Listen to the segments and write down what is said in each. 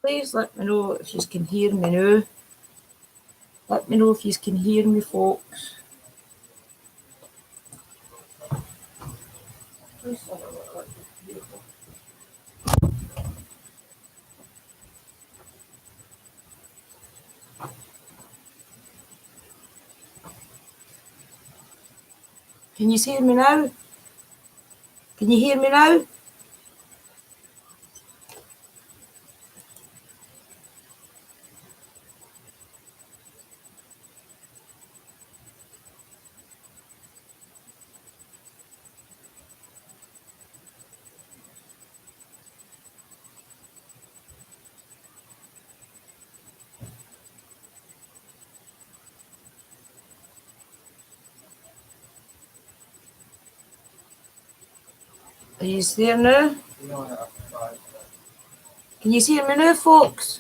Please let me know if you can hear me now. Let me know if you can hear me, folks. Please let me know. Can you hear me now? Can you hear me now? Are you there now? Can you hear me now, folks?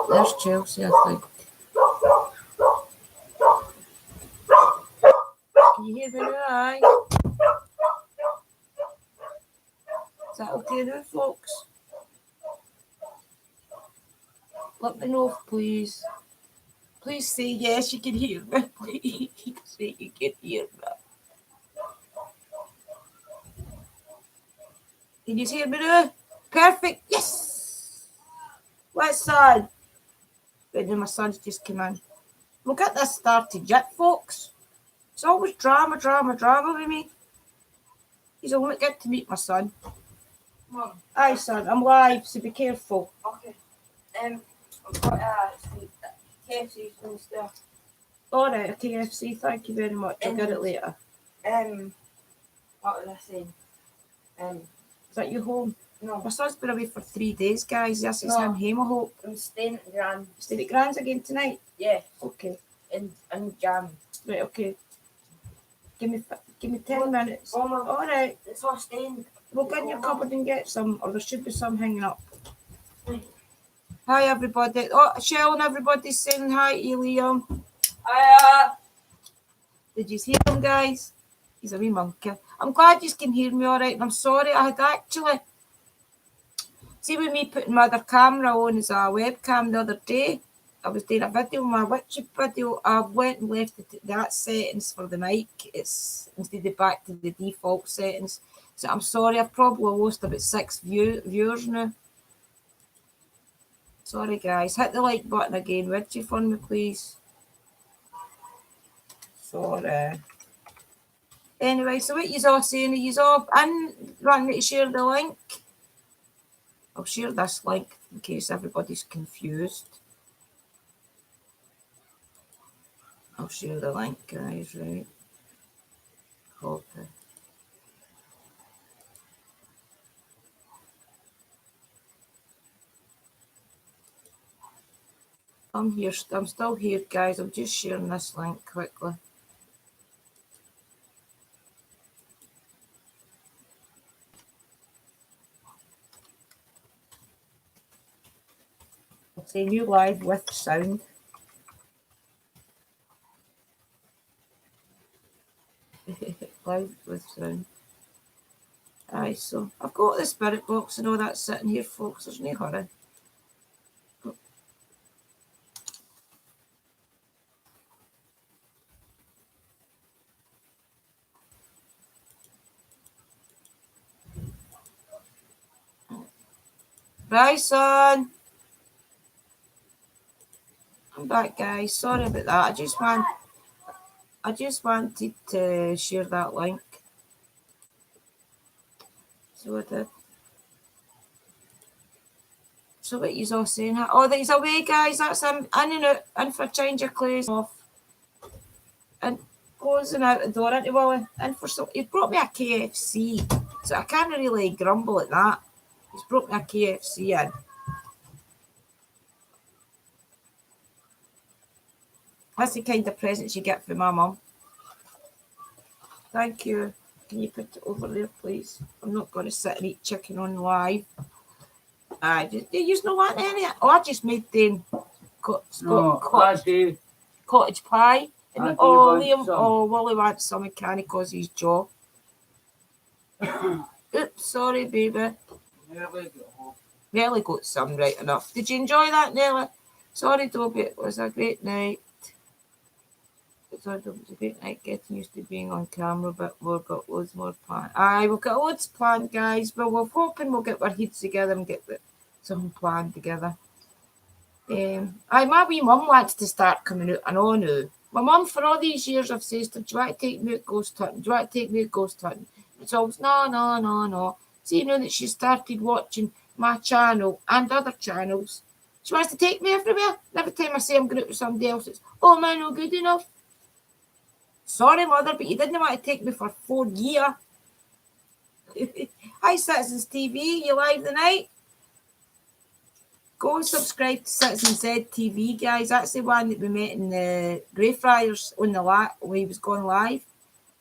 There's Chelsea, I think. Can you hear me now? Aye. Is that okay now, folks? Let me know, please. Please say yes, you can hear me. Please say you can hear me. Can you hear me now? Perfect. Yes. Where's son? Right now, my son's just come in. We'll get this started yet, folks. It's always drama with me. He's only get to meet my son. Mum. Aye, son, I'm live, so be careful. Okay. I've got KFC from there. Alright, KFC, thank you very much. I'll get it later. What was I saying? Is that you home? No. My son's been away for 3 days, guys. Yes, it's him home, I hope. I'm staying at Gran. Staying at Gran's again tonight? Yeah. Okay. In Jam. Right, okay. Give me 10 minutes. Alright. It's all staying. We'll get in your cupboard and get some, or there should be some hanging up. Right. Hi, everybody. Oh, Shell and everybody's saying hi to you, Liam. Hiya. Did you hear him, guys? He's a wee monkey. I'm glad you can hear me all right, and I'm sorry. I had actually... See, with me putting my other camera on as a webcam the other day, I was doing a video, my witchy video. I went and left that settings for the mic. It's instead of back to the default settings. So I'm sorry, I've probably lost about 6 viewers now. Sorry, guys. Hit the like button again, would you, for me, please? Sorry. Anyway, so what you's all saying, are you's all in wanting to share the link? I'll share this link in case everybody's confused. I'll share the link, guys, right? Copy. I'm here. I'm still here, guys. I'm just sharing this link quickly. I'll say new live with sound. Live with sound. Aye, so I've got the spirit box and all that sitting here, folks. There's no hurry. Bryson! I'm back, guys. Sorry about that. I just wanted to share that link. So I did. So what you's all saying? Oh, that he's away, guys. That's him in and out, in for a change of clothes off. And closing out the door into Willie. And for so he brought me a KFC. So I can't really grumble at that. He's brought me a KFC in. That's the kind of presents you get from my mum. Thank you. Can you put it over there, please? I'm not going to sit and eat chicken on live. You know what, any? Oh, I just made them. cottage pie. And Liam, Wally wants some, and can't cause his jaw. Oops, sorry, baby. Nelly got some, right enough. Did you enjoy that, Nelly? Sorry, Dobie, it was a great night. It was a great night getting used to being on camera, but we've got loads more planned. Aye, we've got loads planned, guys, but we're hoping we'll get our heads together and get something planned together. My wee mum wants to start coming out, and I know. My mum, for all these years, I've said to her, do you want to take me out ghost hunting? Do you want to take me out ghost hunting? It's always, no. See, now that she started watching my channel and other channels, she wants to take me everywhere. And every time I say I'm going out with somebody else, it's, oh, man, not good enough. Sorry, mother, but you didn't want to take me for 4 years. Hi, Citizens TV, you live tonight? Go and subscribe to Citizen Z TV, guys. That's the one that we met in the Greyfriars on the when he was going live,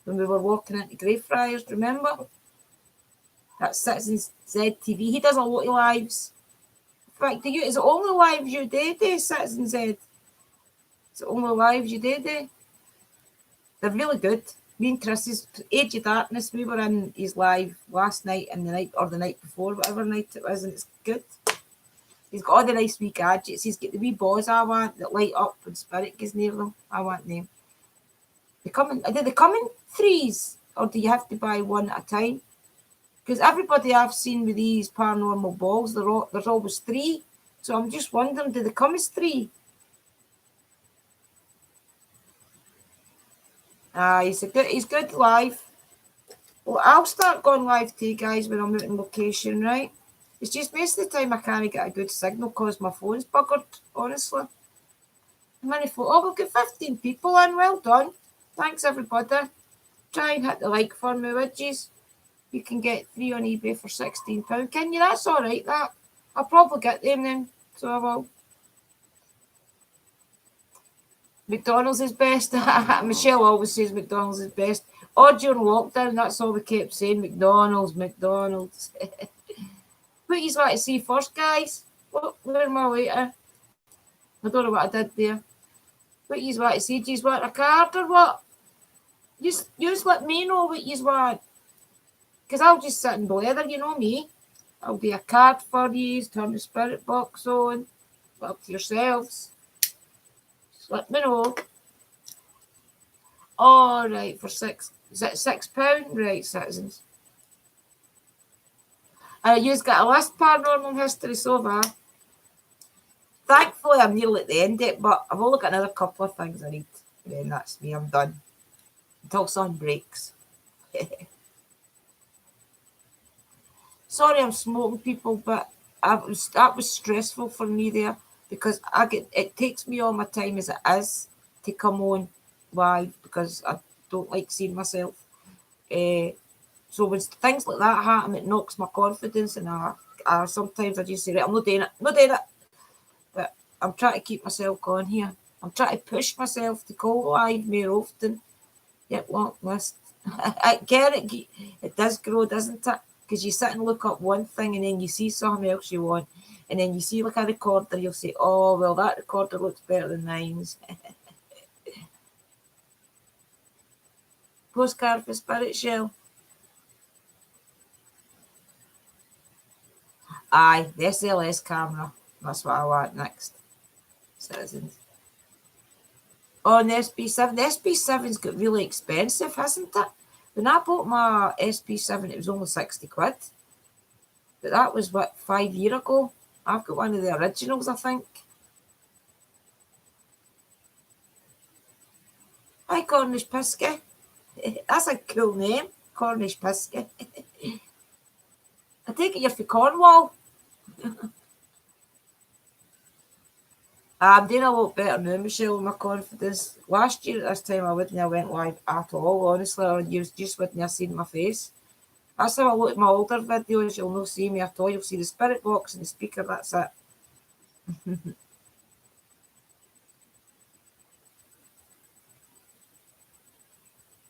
when we were walking into Greyfriars, remember? That's Citizen Z TV. He does a lot of lives. In fact, is it only lives you do, Citizen Z? Is it only lives you do? They're really good. Me and Chris's Age of Darkness, we were in his live last night and the night before, whatever night it was, and it's good. He's got all the nice wee gadgets. He's got the wee balls I want that light up when spirit goes near them. I want them. Do they come in threes, or do you have to buy one at a time? Because everybody I've seen with these paranormal balls, there's always 3. So I'm just wondering, do they come as 3? He's good live. Well, I'll start going live to you guys when I'm out in location, right? It's just most of the time I can't get a good signal because my phone's buggered, honestly. We've got 15 people in. Well done. Thanks, everybody. Try and hit the like for me, would you? You can get 3 on eBay for £16. Can you? That's all right, that. I'll probably get them then, so I will. McDonald's is best. Michelle always says McDonald's is best. Or during lockdown, that's all we kept saying, McDonald's. What you want to see first, guys? Where am I waiting? I don't know what I did there. What you want to see? Do you want a card or what? Just let me know what you want. Because I'll just sit and blather, you know me. I'll do a card for you, turn the spirit box on. Up to yourselves. Just let me know. All right, for £6. Is it £6? Right, citizens. You've got a list paranormal history so far. Thankfully, I'm nearly at the end of it, but I've only got another couple of things I need. And then that's me, I'm done. Until sun breaks. Sorry I'm smoking, people, but that was stressful for me there because it takes me all my time as it is to come on live because I don't like seeing myself. So when things like that happen, it knocks my confidence, and I sometimes I just say, right, I'm not doing it. But I'm trying to keep myself going here. I'm trying to push myself to go live more often. Yep, long list. I get it. It does grow, doesn't it? Because you sit and look up one thing, and then you see something else you want, and then you see like a recorder, you'll say, oh, well, that recorder looks better than mine's. Postcard for Spirit Shell. Aye, the SLS camera. That's what I want next. Citizens. Oh, and the SP7. The SP7's got really expensive, hasn't it? When I bought my SP7, it was only 60 quid. But that was, 5 years ago? I've got one of the originals, I think. Hi, Cornish Pisky. That's a cool name, Cornish Pisky. I take it you're from Cornwall. I'm doing a lot better now, Michelle, with my confidence. Last year at this time, I wouldn't have went live at all, honestly, or you just wouldn't have seen my face. That's how I look at my older videos. You'll not see me at all. You'll see the spirit box and the speaker, that's it.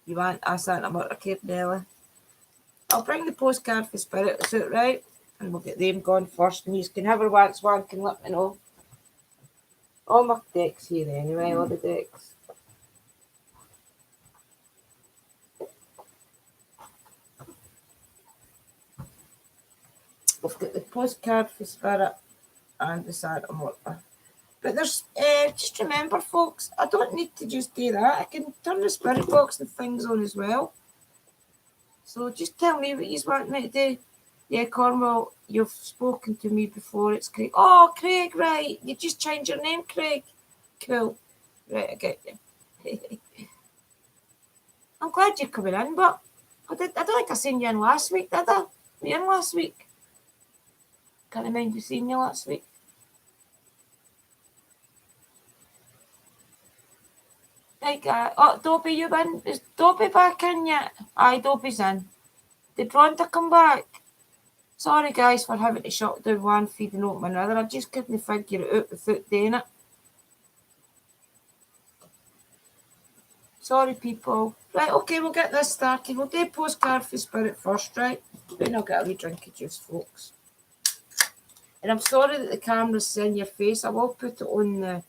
You want a Santa Motorcade, Nelly? I'll bring the postcard for spirits out, right? And we'll get them gone first, and you can have one can let me know. All my decks here anyway, all the decks. We've got the postcard for Spirit and the Santa Morta. But there's, just remember folks, I don't need to just do that. I can turn the spirit box and things on as well. So just tell me what you want me to do. Yeah, Cornwall, you've spoken to me before. It's Craig. Oh, Craig, right. You just changed your name, Craig. Cool. Right, I get you. I'm glad you're coming in, but I don't think I seen you in last week, did I? Were you in last week? Can't remember seeing you last week. Right, Dobby, you in? Is Dobby back in yet? Aye, Dobby's in. Did Rhonda come back? Sorry, guys, for having to shut down one feed and open another. I just couldn't figure it out without doing it. Sorry, people. Right, okay, we'll get this started. We'll do postcard for Spirit first, right? Then I'll get a wee drink of juice, folks. And I'm sorry that the camera's seeing your face. I will put it on the...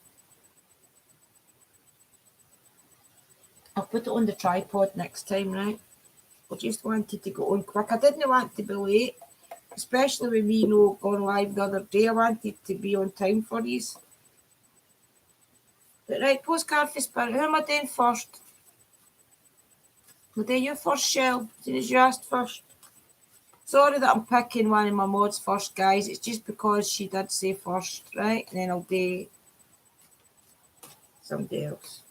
I'll put it on the tripod next time, right? I just wanted to go on quick. I didn't want to be late, especially with me going live the other day. I wanted to be on time for these. But right, postcard for Spirit. Who am I doing first? I'll do you first, Shell, as soon as you asked first. Sorry that I'm picking one of my mods first, guys. It's just because she did say first, right? And then I'll do somebody else.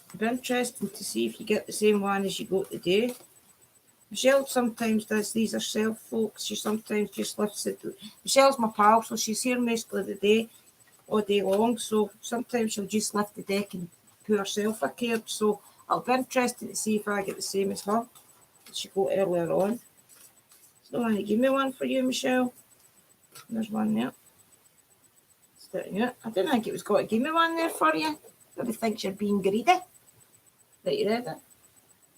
It'd be interesting to see if you get the same one as you go today. Michelle sometimes does these herself, folks. She sometimes just lifts it. Michelle's my pal, so she's here most of the day, all day long. So sometimes she'll just lift the deck and put herself a card. So it'll be interesting to see if I get the same as her. She got earlier on. So want to give me one for you, Michelle. There's one there. I didn't think it was got to give me one there for you. Maybe thinks you're being greedy. Right, you ready?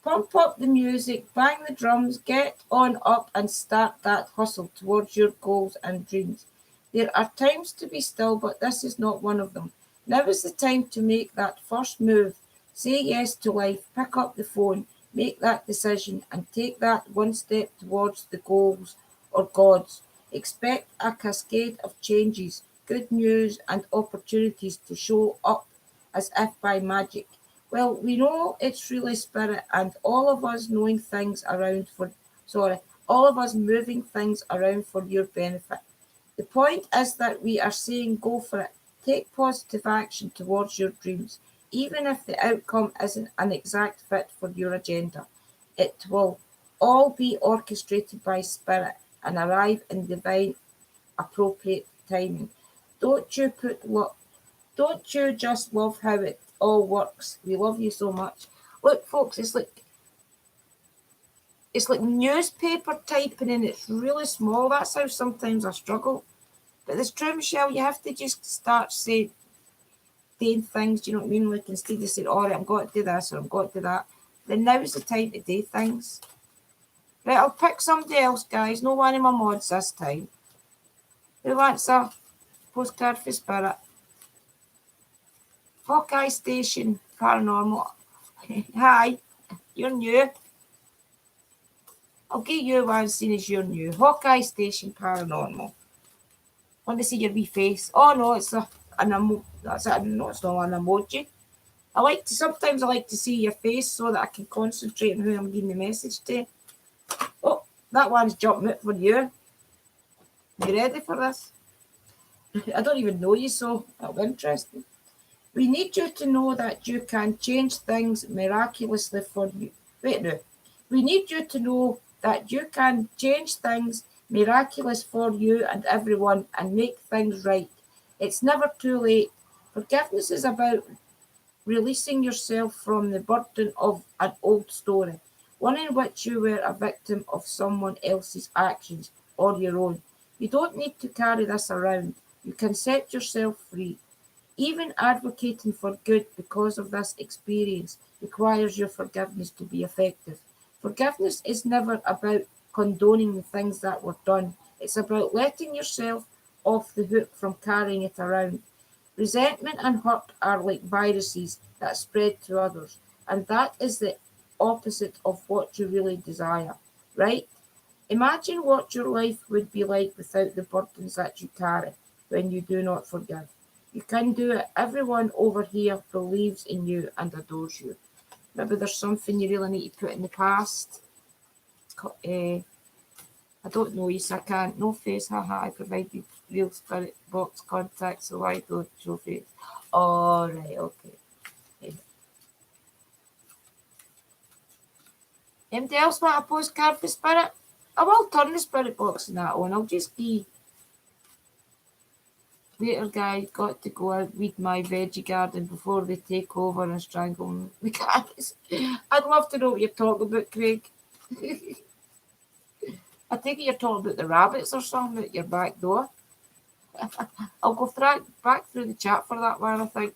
Pump up the music, bang the drums, get on up and start that hustle towards your goals and dreams. There are times to be still, but this is not one of them. Now is the time to make that first move. Say yes to life, pick up the phone, make that decision, and take that one step towards the goals or gods. Expect a cascade of changes, good news, and opportunities to show up as if by magic. Well, we know it's really Spirit and all of us moving things around for your benefit. The point is that we are saying go for it. Take positive action towards your dreams, even if the outcome isn't an exact fit for your agenda. It will all be orchestrated by Spirit and arrive in divine appropriate timing. Don't you just love how it all works? We love you so much. Look, folks, it's like newspaper typing and it's really small. That's how sometimes I struggle. But it's true, Michelle, you have to just start doing things, do you know what I mean? Like instead of saying, all right, I'm going to do this or I'm going to do that, then now is the time to do things. Right, I'll pick somebody else, guys. No one of my mods this time. Who wants a postcard for Spirit? Hawkeye Station Paranormal. Hi, you're new. I'll give you one as soon as you're new. Hawkeye Station Paranormal. Want to see your wee face? Oh no, it's an emoji. That's it. No, it's not an emoji. Sometimes I like to see your face so that I can concentrate on who I'm giving the message to. Oh, that one's jumping out for you. You ready for this? I don't even know you, so that'll be interesting. We need you to know that you can change things miraculously for you. Wait, no. We need you to know that you can change things miraculous for you and everyone and make things right. It's never too late. Forgiveness is about releasing yourself from the burden of an old story, one in which you were a victim of someone else's actions or your own. You don't need to carry this around. You can set yourself free. Even advocating for good because of this experience requires your forgiveness to be effective. Forgiveness is never about condoning the things that were done. It's about letting yourself off the hook from carrying it around. Resentment and hurt are like viruses that spread to others, and that is the opposite of what you really desire, right? Imagine what your life would be like without the burdens that you carry when you do not forgive. You can do it. Everyone over here believes in you and adores you. Maybe there's something you really need to put in the past. I don't know, yes, I can't. No face, haha. I provide you real spirit box contact, so I don't show face. All right, okay. Anybody else want a postcard for spirit? I will turn the spirit box and that on. I'll just be later, guys. Got to go out weed my veggie garden before they take over and strangle the cats. I'd love to know what you're talking about, Craig. I think you're talking about the rabbits or something at your back door. I'll go back through the chat for that one, I think.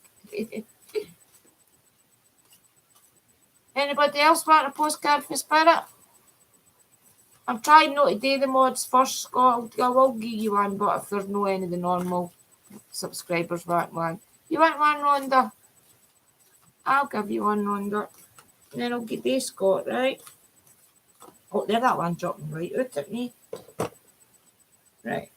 Anybody else want a postcard for spirit? I'm trying not to do the mods first, Scott. I will give you one, but if there's no any of the normal subscribers want one. You want one, Rhonda? I'll give you one, Rhonda. And then I'll give you Scott, right? Oh, there that one dropping right out at me. Right.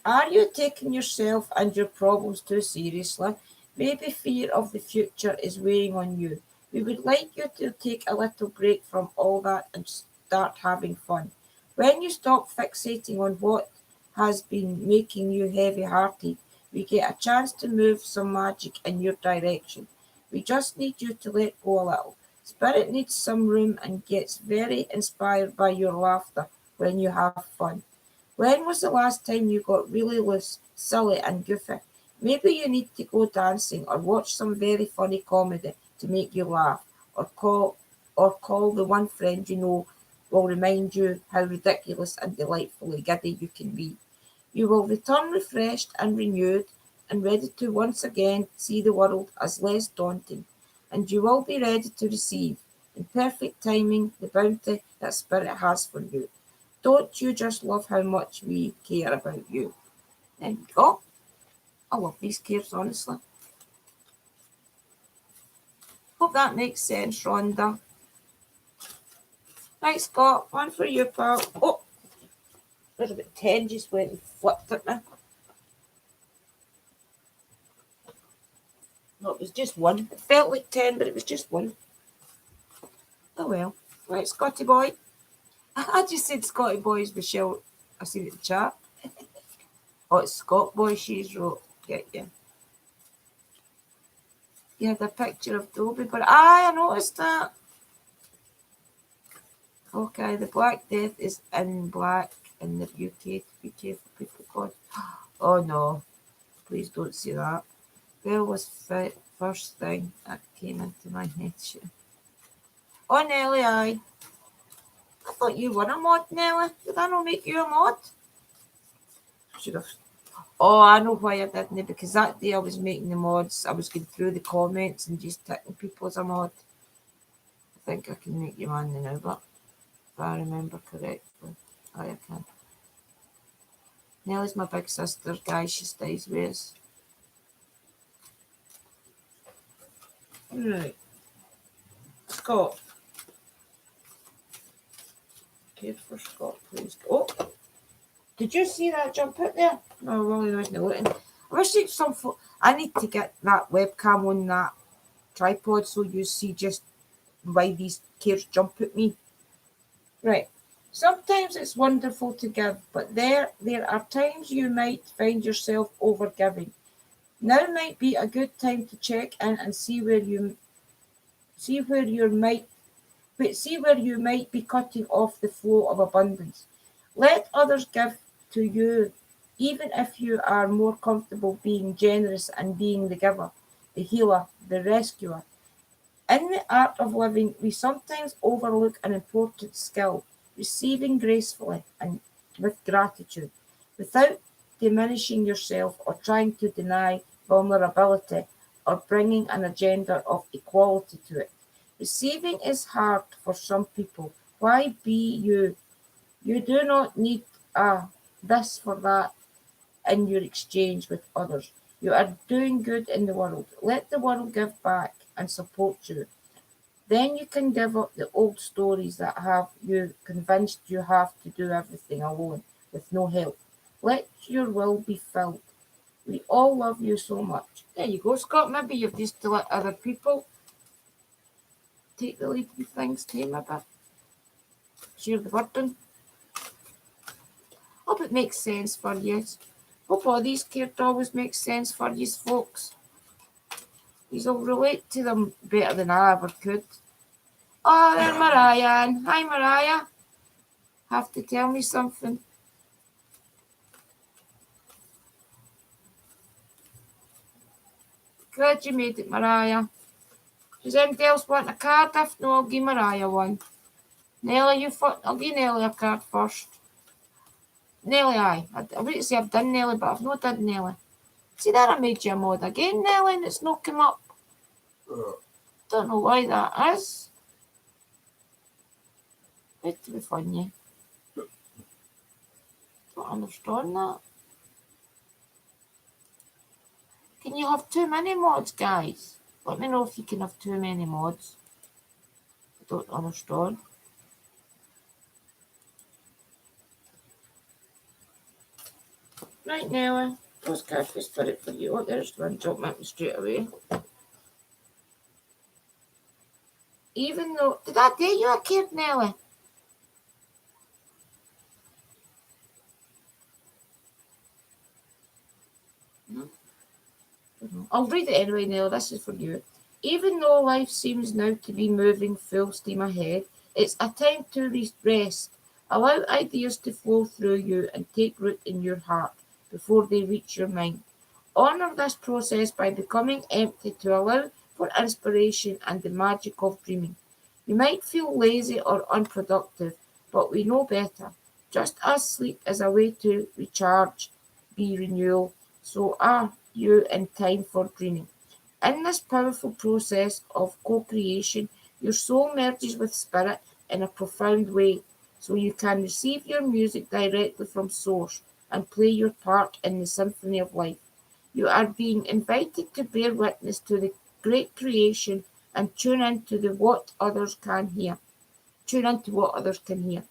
Are you taking yourself and your problems too seriously? Maybe fear of the future is weighing on you. We would like you to take a little break from all that and start having fun. When you stop fixating on what has been making you heavy-hearted, we get a chance to move some magic in your direction. We just need you to let go a little. Spirit needs some room and gets very inspired by your laughter when you have fun. When was the last time you got really loose, silly and goofy? Maybe you need to go dancing or watch some very funny comedy to make you laugh, or call the one friend you know will remind you how ridiculous and delightfully giddy you can be. You will return refreshed and renewed and ready to once again see the world as less daunting, and you will be ready to receive, in perfect timing, the bounty that Spirit has for you. Don't you just love how much we care about you? There you go. I love these cares, honestly. Hope that makes sense, Rhonda. Right, Scott, one for you, pal. Oh, there's about 10 just went and flipped at me. No, it was just one. It felt like 10, but it was just one. Oh well. Right, Scotty boy. I just said Scotty boy is Michelle. I seen it in the chat. Oh, it's Scott boy, she's wrote. Get you. You had a picture of Toby, but I noticed that. Okay, the Black Death is in black in the UK. Be careful, people. God. Oh no, please don't say that. Where was the first thing that came into my head? Oh, Nelly, I thought you were a mod, Nelly. Did I not make you a mod? Should have. Oh, I know why I didn't, because that day I was making the mods. I was going through the comments and just ticking people as a mod. I think I can make you one now, but if I remember correctly, I can. Nellie's my big sister, guys. She stays with us. Right. Scott. Care for Scott, please. Oh, did you see that jump out there? No, well, I wasn't looking. I wish you some. I need to get that webcam on that tripod so you see just why these cares jump at me. Right. Sometimes it's wonderful to give, but there are times you might find yourself overgiving. Now might be a good time to check in and see where you might be cutting off the flow of abundance. Let others give to you, even if you are more comfortable being generous and being the giver, the healer, the rescuer. In the art of living, we sometimes overlook an important skill, receiving gracefully and with gratitude, without diminishing yourself or trying to deny vulnerability, or bringing an agenda of equality to it. Receiving is hard for some people. Why be you? You do not need a this for that in your exchange with others. You are doing good in the world. Let the world give back and support you. Then you can give up the old stories that have you convinced you have to do everything alone with no help. Let your will be filled. We all love you so much. There you go, Scott. Maybe you've just to let other people take the lead in things too, maybe. Share the burden. Hope it makes sense for you. Hope all these characters always make sense for you folks. You'll relate to them better than I ever could. Oh, there's Mariah. Hi, Mariah. Have to tell me something. Glad you made it, Mariah. Does anybody else want a card? If no, I'll give Mariah one. Nelly, I'll give Nelly a card first. Nelly, aye. I wouldn't say I've done Nelly, but I've not done Nelly. See there, I made you a mod again, Nelly, and it's not come up. Don't know why that is. Wait to be funny. Don't understand that. Can you have too many mods, guys? Let me know if you can have too many mods. I don't understand. Right now, postcard for spirit for you. Oh, there's one. Don't make me straight away. Even though, did I tell you a kid, Nelly? No? I'll read it anyway, Nelly. This is for you. Even though life seems now to be moving full steam ahead, it's a time to rest. Allow ideas to flow through you and take root in your heart before they reach your mind. Honour this process by becoming empty to allow for inspiration and the magic of dreaming. You might feel lazy or unproductive, but we know better. Just as sleep is a way to recharge, be renewal, so are you in time for dreaming. In this powerful process of co-creation, your soul merges with spirit in a profound way, so you can receive your music directly from source and play your part in the symphony of life. You are being invited to bear witness to the great creation and tune into what others can hear. Tune into what others can hear.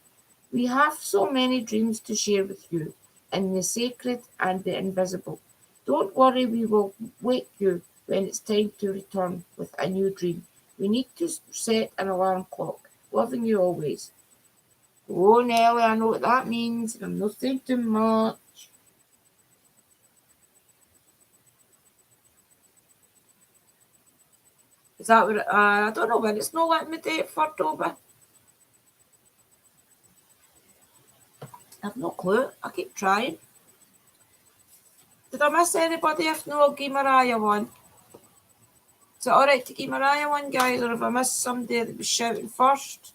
We have so many dreams to share with you, in the sacred and the invisible. Don't worry, we will wake you when it's time to return with a new dream. We need to set an alarm clock. Loving you always. Oh, Nelly, I know what that means, and I'm not saying too much. Is that what I don't know when it's not letting me do it for October. I've no clue. I keep trying. Did I miss anybody? If no, I'll give Mariah one. Is it alright to give Mariah one, guys? Or if I missed somebody that was shouting first?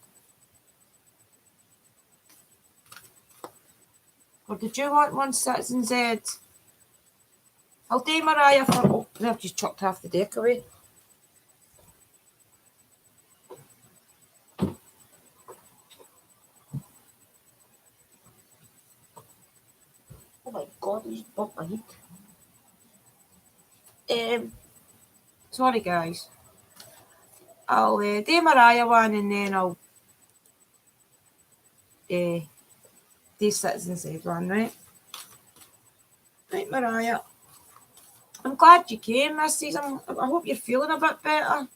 Or did you want one, Citizen Z? I'll do Mariah for... Oh, I've just chucked half the deck away. Oh my God, he's bumped my head. Sorry, guys. I'll do Mariah one and then I'll do Citizen Z one, right? Right, Mariah. I'm glad you came this season. I hope you're feeling a bit better.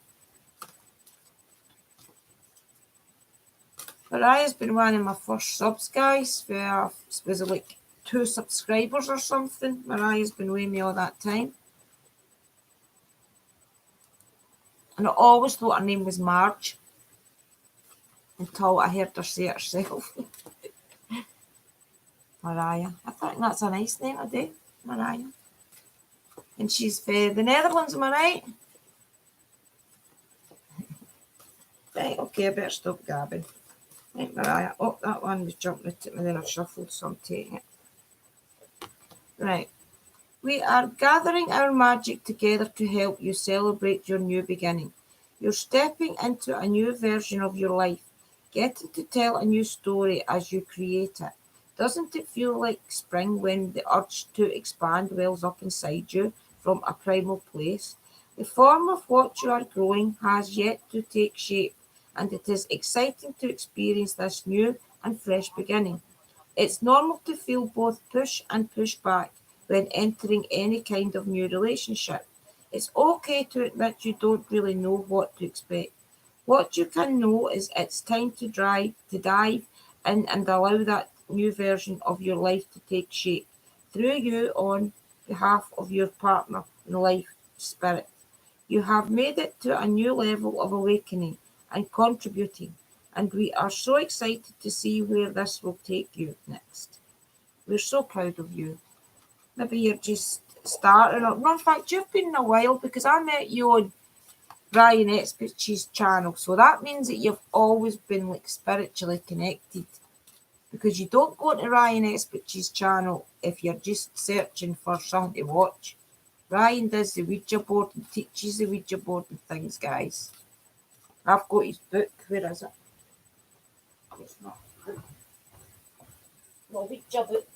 Mariah's been one of my first subs, guys. Was it like 2 subscribers or something? Mariah's been with me all that time. And I always thought her name was Marge until I heard her say it herself. Mariah. I think that's a nice name, I do. Mariah. And she's for the Netherlands, am I right? Right, okay, I better stop gabbing. Right, Mariah. Oh, that one was jumping at me, then I shuffled, so I'm taking it. Right. We are gathering our magic together to help you celebrate your new beginning. You're stepping into a new version of your life, getting to tell a new story as you create it. Doesn't it feel like spring when the urge to expand wells up inside you from a primal place? The form of what you are growing has yet to take shape, and it is exciting to experience this new and fresh beginning. It's normal to feel both push and push back when entering any kind of new relationship. It's okay to admit you don't really know what to expect. What you can know is it's time to dive in and allow that new version of your life to take shape through you on behalf of your partner in life spirit. You have made it to a new level of awakening and contributing, and we are so excited to see where this will take you next. We're so proud of you. Maybe you're just starting or no, in fact you've been in a while because I met you on Ryan Expert's channel. So that means that you've always been like spiritually connected. Because you don't go to Ryan Expert's channel if you're just searching for something to watch. Ryan does the Ouija board and teaches the Ouija board and things, guys. I've got his book. Where is it? It's not. No, Ouija book.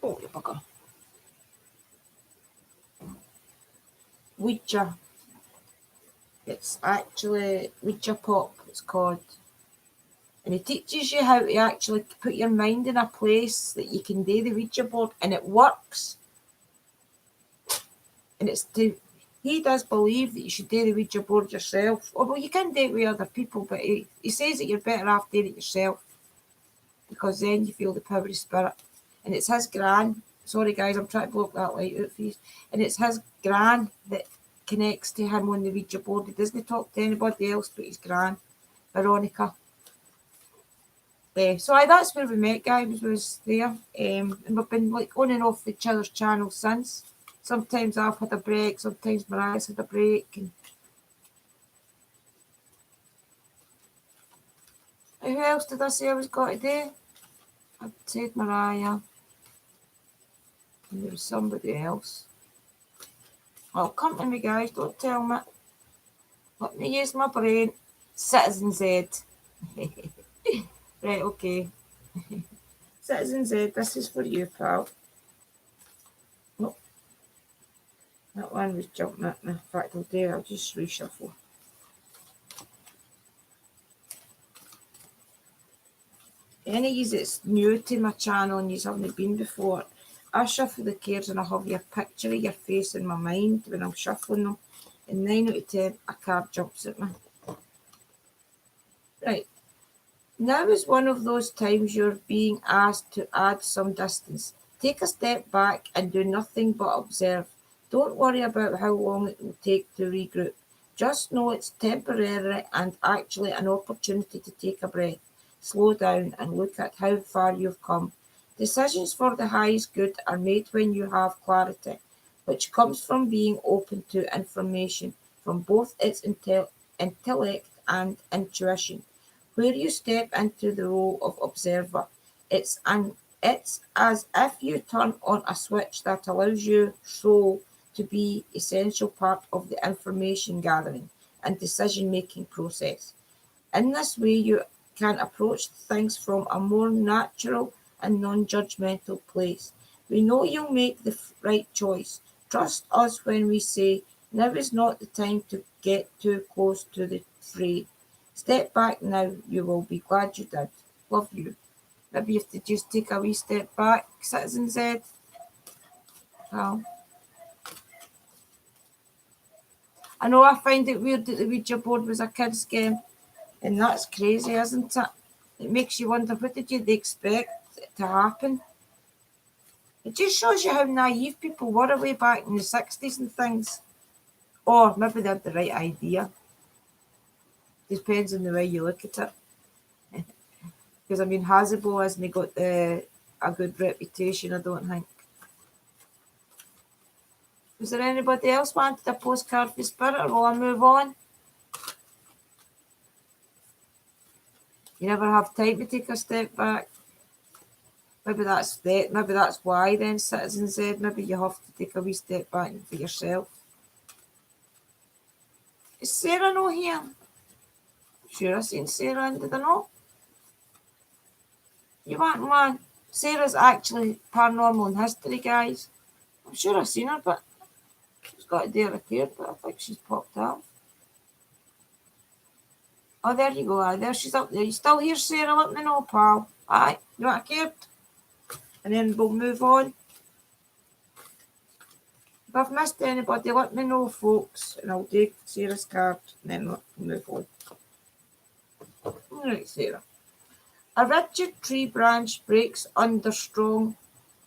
Oh, you bugger. Ouija. It's actually Ouija Pop, it's called. And it teaches you how to actually put your mind in a place that you can do the Ouija board, and it works. And he does believe that you should do the Ouija board yourself. Although you can do it with other people, but he says that you're better off doing it yourself because then you feel the power of spirit. And it's his gran. Sorry guys, I'm trying to block that light out for you. And it's his gran that connects to him on the Ouija board. He doesn't talk to anybody else but his gran, Veronica. So that's where we met, guys, was there. And we've been like on and off each other's channels since. Sometimes I've had a break, sometimes Mariah's had a break. And who else did I say I was going to do? I said Mariah. And there was somebody else. Oh, come to me, guys, don't tell me. Let me use my brain. Citizen Z. Right, okay. Citizen Z, this is for you, pal. Oh, that one was jumping at me. In fact, I'll just reshuffle. Any of you that's new to my channel and you haven't been before, I shuffle the cards and I have your picture of your face in my mind when I'm shuffling them. And 9 out of 10, a card jumps at me. Right. Now is one of those times you're being asked to add some distance. Take a step back and do nothing but observe. Don't worry about how long it will take to regroup. Just know it's temporary and actually an opportunity to take a breath, slow down and look at how far you've come. Decisions for the highest good are made when you have clarity, which comes from being open to information from both its intellect and intuition. Where you step into the role of observer, it's as if you turn on a switch that allows your soul to be essential part of the information gathering and decision making process. In this way, you can approach things from a more natural and non-judgmental place. We know you'll make the right choice. Trust us when we say now is not the time to get too close to the fray. Step back now, you will be glad you did. Love you. Maybe you have to just take a wee step back, Citizen Z. Oh. I know I find it weird that the Ouija board was a kid's game, and that's crazy, isn't it? It makes you wonder, what did you expect to happen? It just shows you how naive people were way back in the 60s and things. Or maybe they had the right idea. Depends on the way you look at it. Because, I mean, Hasbro hasn't got a good reputation, I don't think. Was there anybody else wanted a postcard for Spirit, or will I move on? You never have time to take a step back. Maybe that's that. Maybe that's why then Citizen said maybe you have to take a wee step back for yourself. Is Sarah no here? Sure, I seen Sarah and did I know? You want man? Sarah's actually paranormal in history, guys. I'm sure I've seen her, but she's got a day appeared, but I think she's popped out. Oh, there you go. There she's up there. You still here, Sarah? Let me know, pal. Aye, you want a card? And then we'll move on. If I've missed anybody, let me know, folks, and I'll take Sarah's card, and then we'll move on. Alright, Sarah. A rigid tree branch breaks under strong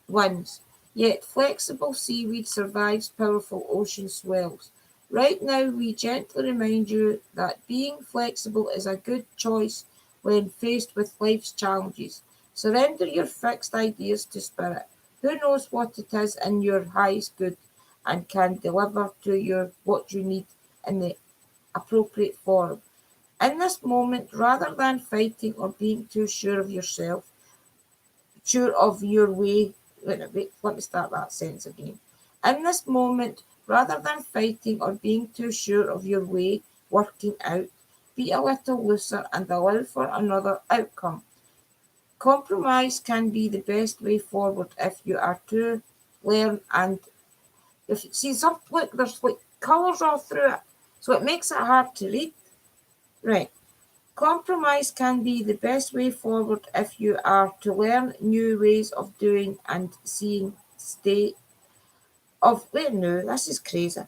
winds, yet flexible seaweed survives powerful ocean swells. Right now, we gently remind you that being flexible is a good choice when faced with life's challenges. Surrender your fixed ideas to spirit. Who knows what it is in your highest good and can deliver to you what you need in the appropriate form. In this moment, rather than fighting or being too sure of yourself, sure of your way, let me start that sentence again. In this moment, rather than fighting or being too sure of your way working out, be a little looser and allow for another outcome. Compromise can be the best way forward if you are to learn and if you see some look there's like colours all through it, so it makes it hard to read. Right. Compromise can be the best way forward if you are to learn new ways of doing and seeing state of wait no, this is crazy.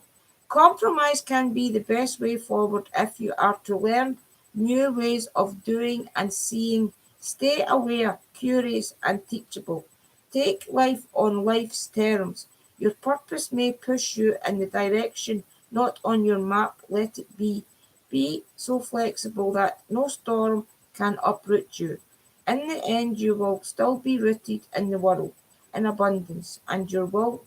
Compromise can be the best way forward if you are to learn new ways of doing and seeing. Stay aware, curious, and teachable. Take life on life's terms. Your purpose may push you in the direction not on your map. Let it be. Be so flexible that no storm can uproot you. In the end, you will still be rooted in the world, in abundance, and you will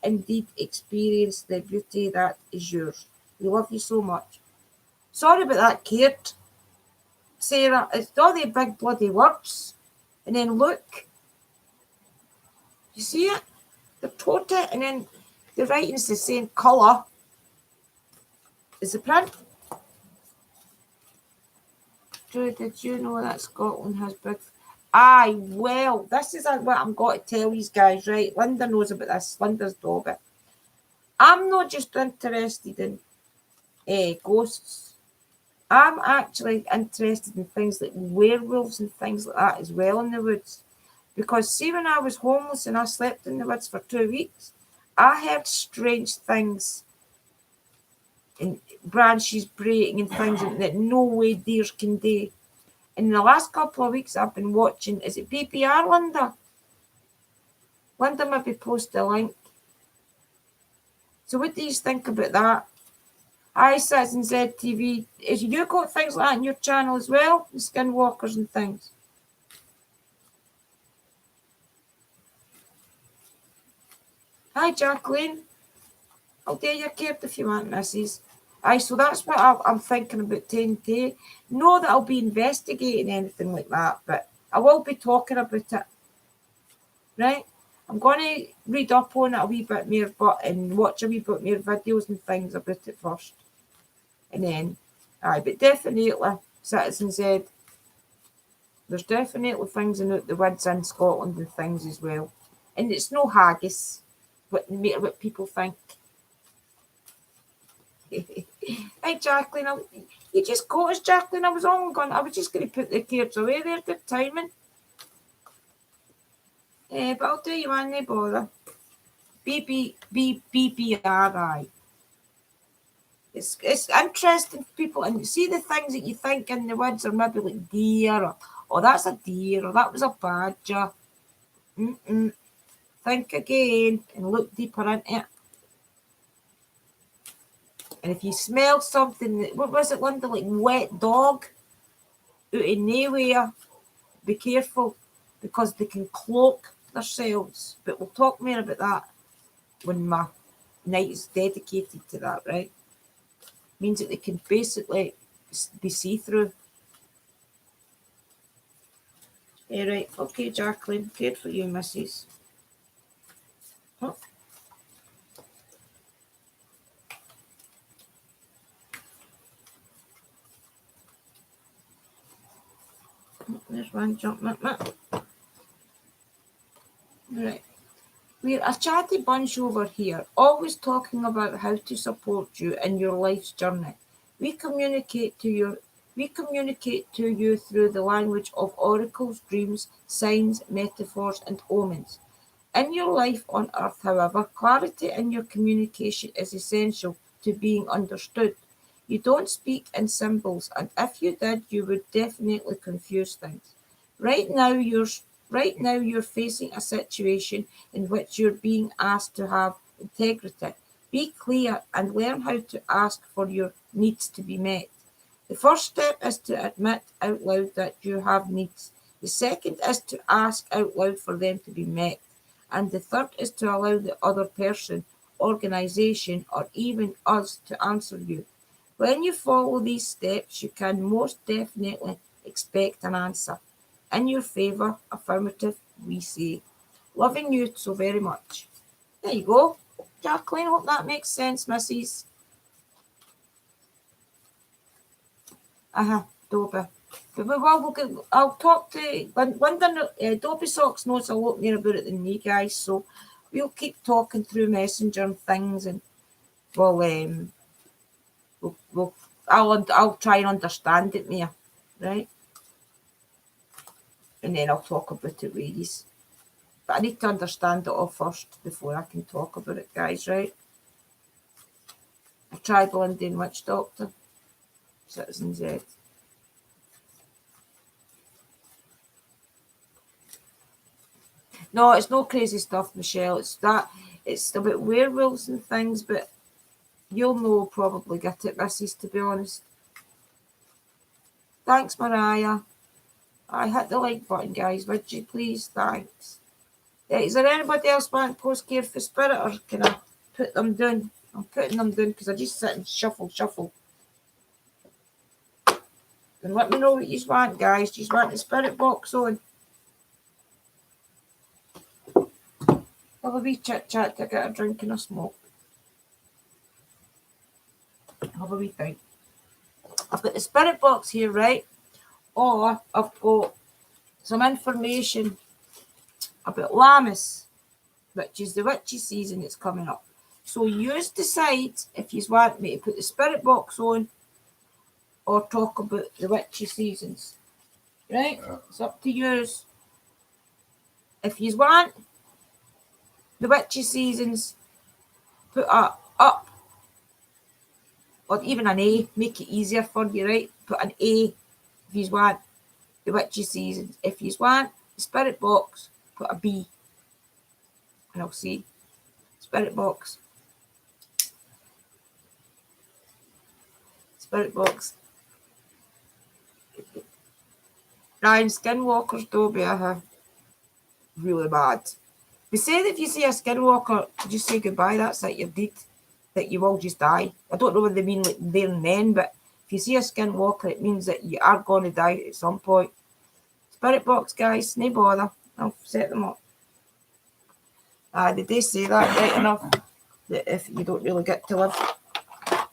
indeed experience the beauty that is yours. We love you so much. Sorry about that, Kate. Sarah, it's all the big bloody words. And then look. You see it? They're taught it, and then the writing's the same colour as the print. Did you know that Scotland has big... Aye, well, this is what I'm going to tell these guys, right? Linda knows about this. Linda's dog it. I'm not just interested in ghosts. I'm actually interested in things like werewolves and things like that as well in the woods. Because see, when I was homeless and I slept in the woods for 2 weeks, I heard strange things and branches breaking and things that no way deers can do. And in the last couple of weeks, I've been watching, is it PPR, Linda? Linda maybe post a link. So what do you think about that? Hi, Citizen ZTV. Is you got things like that on your channel as well? The skinwalkers and things. Hi, Jacqueline. I'll do your card if you want, missus. Aye, so that's what I'm thinking about TNT. Not that I'll be investigating anything like that, but I will be talking about it. Right? I'm going to read up on it a wee bit more and watch a wee bit more videos and things about it first. And then, aye, but definitely, Citizen Z, there's definitely things in the woods in Scotland and things as well. And it's no haggis, no matter what people think. Hey, Jacqueline, you just caught us, Jacqueline. I was just going to put the cards away there. Good timing. But I'll do you one, no bother. BBRI. It's interesting for people, and you see the things that you think in the woods are maybe like deer, or that's a deer, or that was a badger. Think again and look deeper into it. And if you smell something, what was it, Linda, like wet dog out of nowhere, be careful because they can cloak themselves. But we'll talk more about that when my night is dedicated to that, right? Means that they can basically be see-through. Right, okay, Jacqueline, good for you, missus. Oh. There's one jump. Right. We're a chatty bunch over here, always talking about how to support you in your life's journey. We communicate to you through the language of oracles, dreams, signs, metaphors, and omens. In your life on earth, however, clarity in your communication is essential to being understood. You don't speak in symbols, and if you did, you would definitely confuse things. Right now, you're right now you're facing a situation in which you're being asked to have integrity. Be clear and learn how to ask for your needs to be met. The first step is to admit out loud that you have needs. The second is to ask out loud for them to be met. And the third is to allow the other person, organization, or even us to answer you. When you follow these steps, you can most definitely expect an answer. In your favour, affirmative, we say. Loving you so very much. There you go. Jacqueline, hope that makes sense, missus. Dobby. But I'll talk to Linda. Dobby Socks knows a lot more about it than me, guys. So we'll keep talking through Messenger and things, and I'll try and understand it more, right? And then I'll talk about it with you. But I need to understand it all first before I can talk about it, guys, right? A tribal Indian witch doctor, Citizen Z. No, it's no crazy stuff, Michelle. It's about werewolves and things, but you'll know probably get it, missus, to be honest. Thanks, Mariah. I hit the like button, guys. Would you please? Thanks. Is there anybody else wanting postcard for spirit, or can I put them down? I'm putting them down because I just sit and shuffle. And let me know what you want, guys. Do you want the spirit box on? Have a wee chit chat to get a drink and a smoke. Have a wee thing. I've got the spirit box here, right? Or I've got some information about Lammas, which is the witchy season that's coming up. So you decide if you want me to put the spirit box on or talk about the witchy seasons. Right? Yeah. It's up to you. If you want the witchy seasons, put a up or even an A, make it easier for you, right? Put an A if you want the witchy seasons. If you want the spirit box, put a B. And I'll see. Spirit box. Spirit box. Ryan, skinwalkers, Dobby, really bad. They say that if you see a skinwalker, just say goodbye, that's it, you're dead. That you will just die. I don't know what they mean like there and then, but if you see a skinwalker, it means that you are going to die at some point. Spirit box, guys, no bother. I'll set them up. They do say that right enough, that if you don't really get to live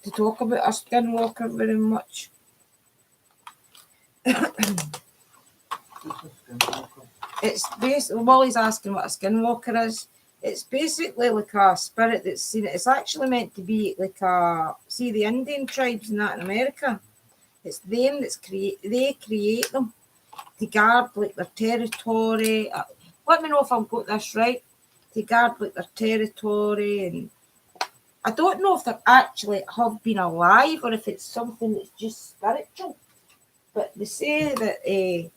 to talk about a skinwalker very much. It's basically, Wally's asking what a skinwalker is. It's basically like a spirit that's seen it. It's actually meant to be like see the Indian tribes in that in America. It's them they create them to guard like their territory. Let me know if I've got this right. To guard like their territory, and I don't know if they actually have been alive or if it's something that's just spiritual. But they say that they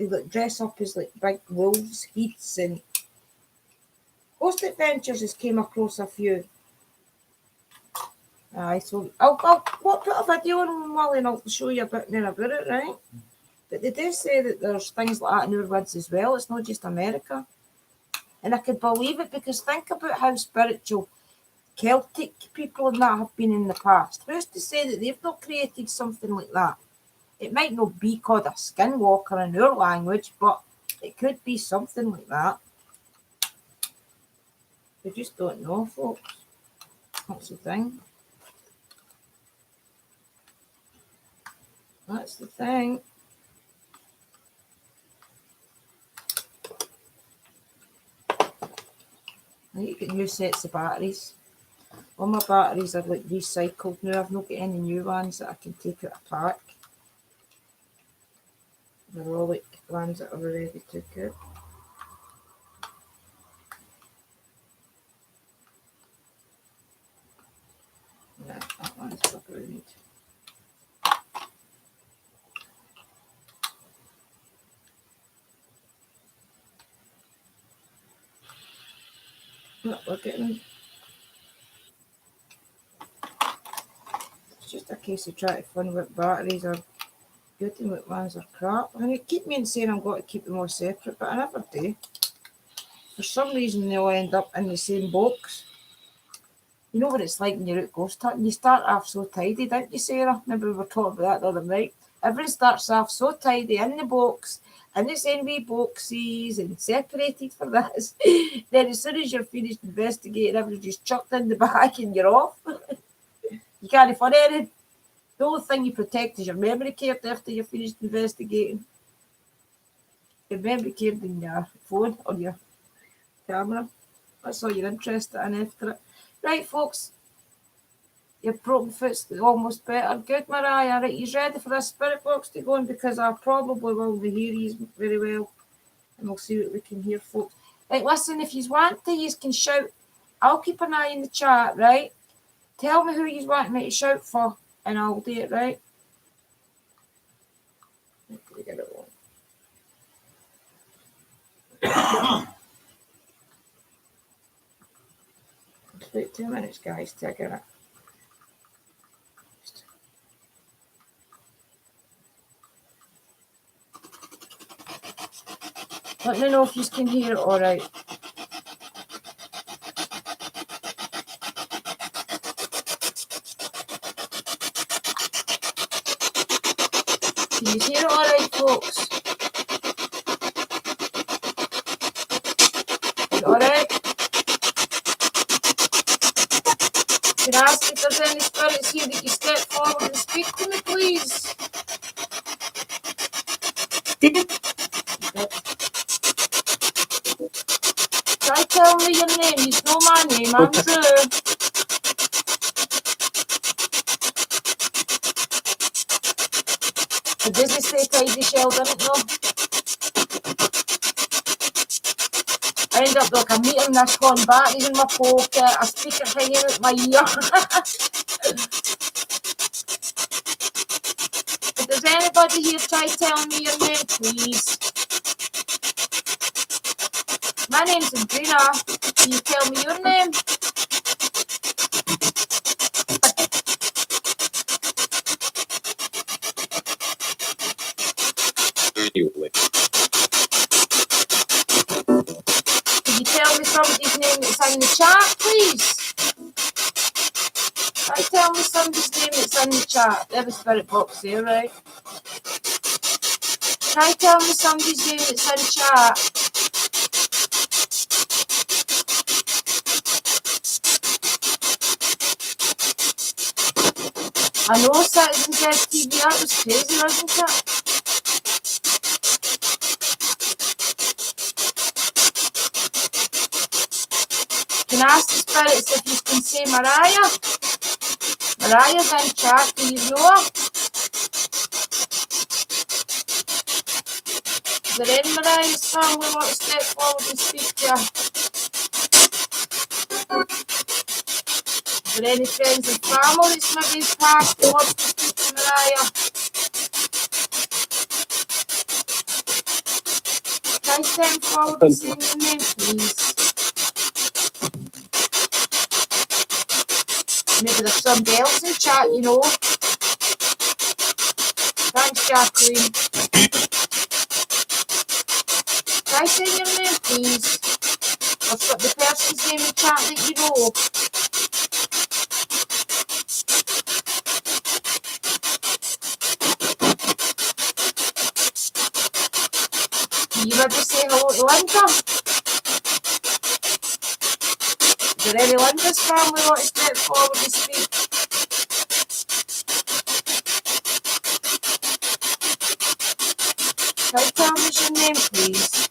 like dress up as like big wolves, heaths, and Ghost Adventures has came across a few. So I'll put a video on Wally and I'll show you a bit more about it, right? But they do say that there's things like that in our woods as well. It's not just America. And I could believe it because think about how spiritual Celtic people and that have been in the past. Who's to say that they've not created something like that? It might not be called a skinwalker in our language, but it could be something like that. We just don't know, folks. That's the thing. That's the thing. I need to get new sets of batteries. All my batteries are like recycled now. I've not got any new ones that I can take out a pack. They're all like ones that I've already took out. Yeah, that one's brilliant. Look, we're getting. It's just a case of trying to find what batteries are good and what ones are crap. And it keep me saying I'm going to keep them all separate, but I never do. For some reason, they all end up in the same box. You know what it's like when you're out ghost hunting? You start off so tidy, don't you, Sarah? Maybe we were talking about that the other night. Everyone starts off so tidy in the box, in the same wee boxes, and separated for this. Then as soon as you're finished investigating, everyone's just chucked in the bag and you're off. You can't find anything. The only thing you protect is your memory card after you're finished investigating. Your memory card in your phone or your camera. That's all you're interested in after it. Right, folks. Your broken foot's almost better. Good, Mariah. Right, you ready for this spirit box to go in? Because I probably will hear you very well. And we'll see what we can hear, folks. Right, listen, if you want to, you can shout. I'll keep an eye in the chat, right? Tell me who you want me to shout for, and I'll do it, right? Let me get it on. It's about 2 minutes, guys, to get it. Let me know if you can hear it all right. Can you hear it all right, folks? Is it all right? Can I ask if there's any spirits here that you step forward and speak to me, please? Try tell me your name. You know my name. I'm Sue. The Disney State ID shell didn't know. I end up like a meeting this one batteries in my pocket, a speaker hanging out my ear. If there's anybody here, try tell me your name, please. My name's Andrina. Can you tell me your name? Annually. Can you tell me somebody's name that's in the chat, please? Try tell me somebody's name that's in the chat. There's a spirit box there, right? Try tell me somebody's name that's in chat. I know Citizens TV, that was crazy, wasn't it? Can I ask the spirits if you can say Mariah? Mariah's in chat, do you know her? Is there any Mariah's family want to step forward and speak to her? Is there any friends and family that's maybe passed who wants to speak to Mariah? Can I step forward and say your name, please? Maybe there's somebody else in chat, you know. Thanks, Jacqueline. Try saying your name, please. What's got the person's name in chat that you know? Linda? Is there any Linda's family want to step forward and speak? Can you tell me your name, please?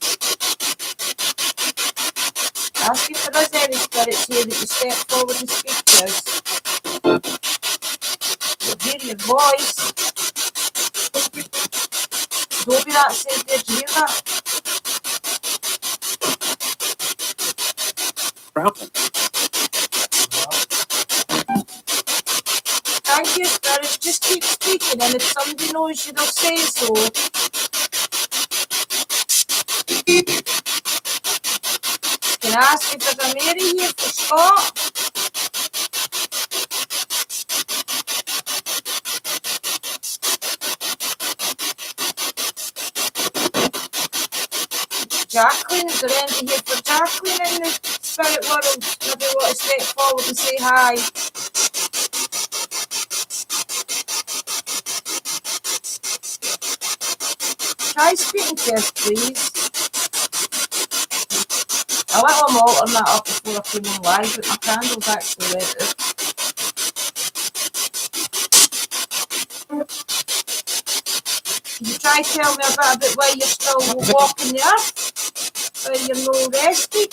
Ask if there is any spirits here that you step forward and speak to us. We'll hear your voice. Don't be that safe, did you hear that? Problem. Thank you, spirits. Just keep speaking, and if somebody knows you, they'll say so. Can I ask if there's a Mary here for Scott? Jacqueline, is there anybody here for Jacqueline in the spirit world? Maybe want to step forward and say hi. Try speaking to us, please. I let them alter that up before I came on live, but my candle's actually lit out. Can you try to tell me a bit about why you're still walking the earth? Why you're no rested?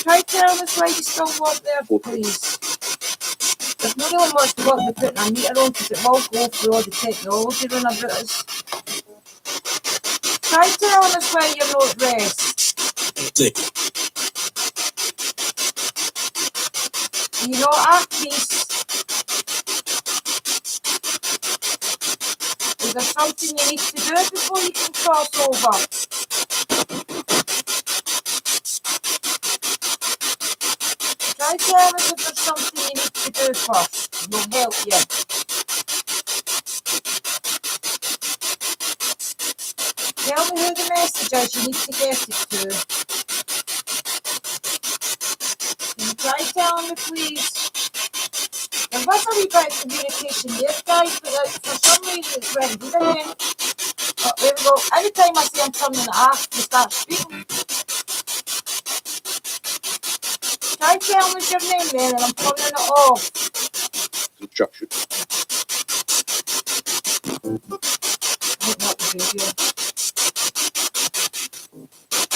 Try telling us why you still walk there, please. There's not really much to what we're putting a meter on because it will go through all the technology run about us. Try telling us why you're not at rest. You're not at peace. Is there something you need to do before you can cross over? Try telling us if there's something you need to do first. We'll help you. Tell me who the message is you need to get it to. Can you try telling me, please? There was a wee bit of communication there, guys, but for some reason it's went good again. Oh, there we go. Every time I see him turning it off, we start speaking. Try telling us your name then, and I'm turning it off. Instruction.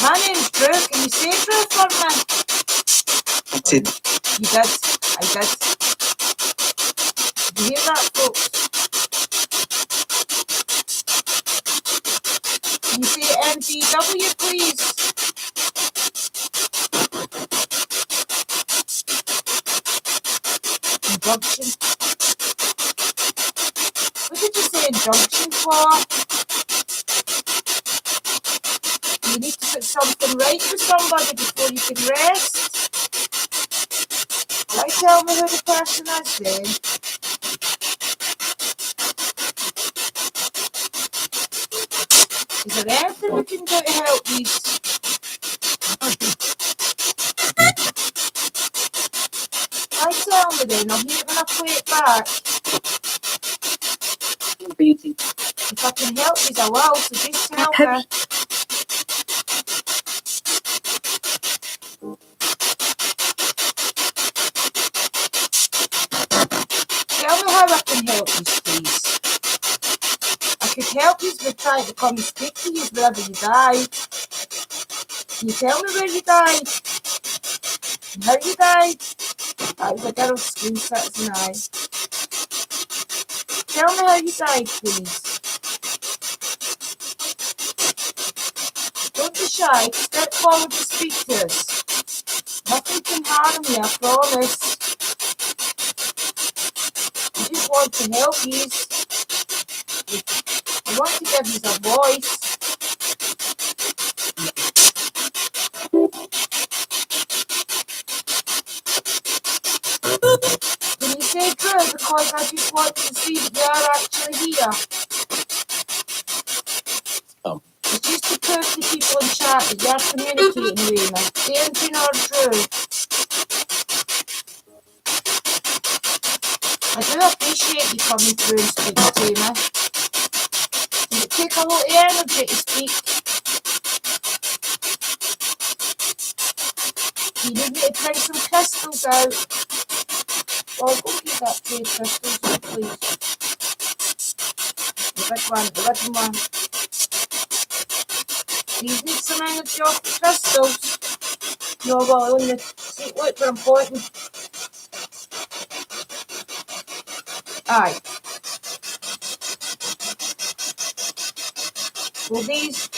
My name's Drew. Can you say Drew for me? I did. You did. I did. Did you hear that, folks? Can you say MDW, please? Injunction. What did you say injunction for? You need to put something right with somebody before you can rest. Can you tell me who the person is then? Is there anything we can do to help these? Can you tell me then? I'll hear it when I play it back. Beauty. If I can help these, I will, so just tell me. Tell me how I can help you, please. I could help you with trying to come and speak to you wherever you died. Can you tell me where you died? And how you died? That was a girl's screenshots and I. Tell me how you died, please. Don't be shy. Step forward to speak to us. Nothing can harm you, I promise. I just want to help you. I want to give you a voice. Can you say true? Because I just want to see that they are actually here. It's just to prove to people in chat that you're communicating with me. Anything or true. I do appreciate you coming through and speaking to me. Does it take a lot of energy to speak? You need me to bring some crystals out. Well, go get that tray of crystals, please. The big one, the wooden one. Do you need some energy off the crystals? No, well, on the seat, look, they're important. Aye. Will these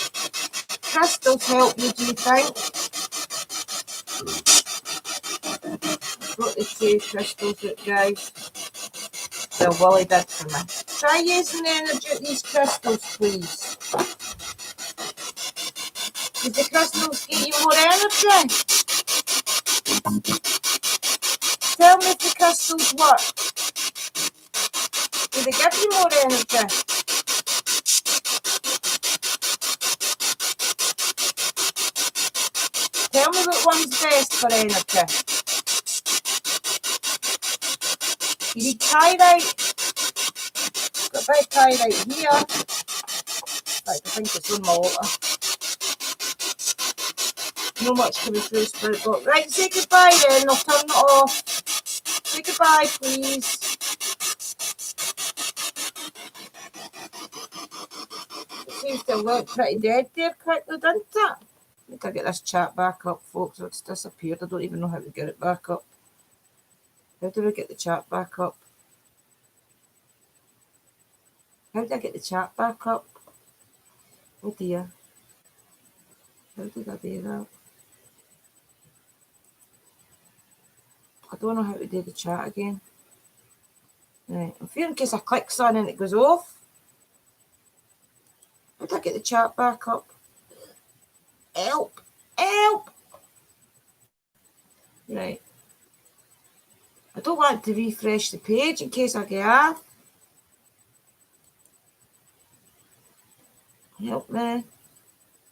crystals help you, do you think? Got the tray of crystals out, guys. Well, Willie did for me. Try using the energy of these crystals, please. Did the crystals give you more energy? Tell me if the crystals work. Do they give you more energy? Tell me what one's best for energy. You need pyrite. Got a bit of pyrite here. Right, I think it's on my water. No much coming through the spirit box. Right, say goodbye then. I'll turn it off. Say goodbye, please. It seems to have went pretty dead there quickly, didn't it? I think I'll get this chat back up, folks. It's disappeared. I don't even know how to get it back up. How do I get the chat back up? How did I get the chat back up? Oh dear. How did I do that? I don't know how to do the chat again. Right, I'm fearing in case I click something and it goes off. How did I get the chat back up? Help! Help! Right. I don't want to refresh the page in case I get off. Help me.